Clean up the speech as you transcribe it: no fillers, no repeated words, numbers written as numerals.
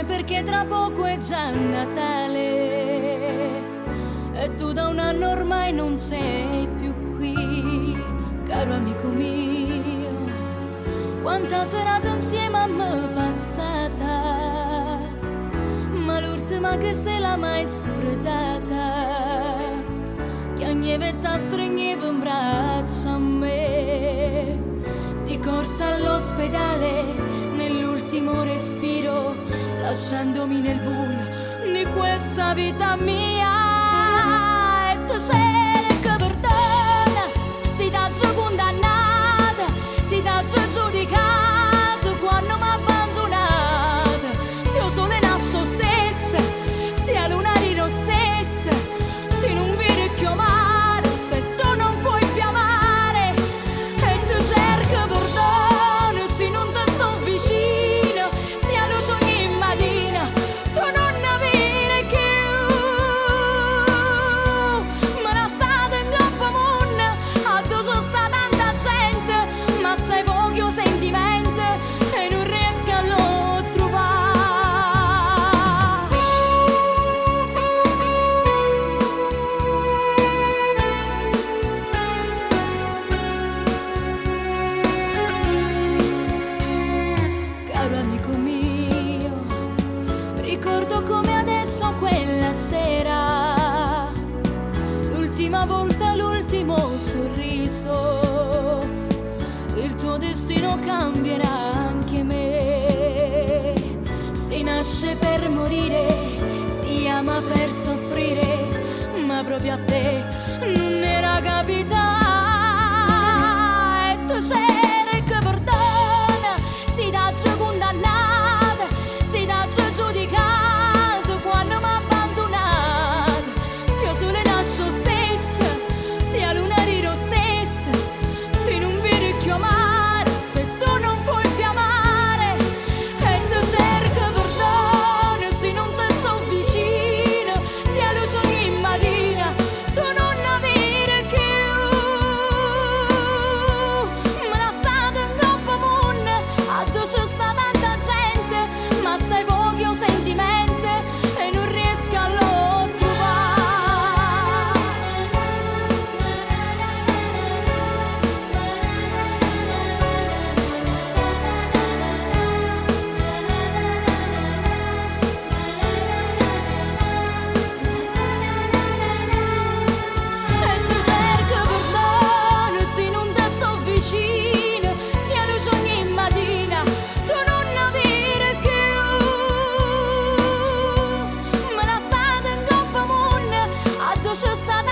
perché tra poco è già Natale e tu da un anno ormai non sei più qui, caro amico mio. Quanta serata insieme a me passata, ma l'ultima che se l'ha mai scordata, che ogni vetta stringeva in braccio a me, di corsa all'ospedale nell'ultimo respiro, lasciandomi nel buio di questa vita mia. E tu cerca perdona, si daccio condannata, si daccio giudicata quando m'ha abbandonata. Se io sole nasco stessa, sia lunari lo stessa, se non vi richiamare, se tu non puoi più amare. E tu cerca perdono, se non ti sto vicino, sia luce ogni mattina, tu non avere più. Me la state in coppa munna, addosso sta tanta gente, ma sei pochi sentimenti e non riesco a lo trovare. Caro amico mio, ricordo come adesso quella sera, l'ultima volta, l'ultimo sorriso. Il tuo destino cambierà anche me. Si nasce per morire, si ama per soffrire, ma proprio a te non era capitato. E tu cerca perdona, si daccio condannata, si daccio giudicata quando m'ha abbandonato. Se io sole nasco stessa, sia lunari lo stessa, se non vi richiamare, se tu non puoi più amare. E tu cerca perdono, se non ti sto vicino, sia luce ogni mattina, tu non avere più. Me la state in coppa munna, addosso sta tanta gente, ma sei pochi sentimenti e non riesco a lo trovare. E tu cerca perdono, se non ti sto vicino, sia luce ogni mattina, tu non avere più. Me la state in coppa munna, addosso sta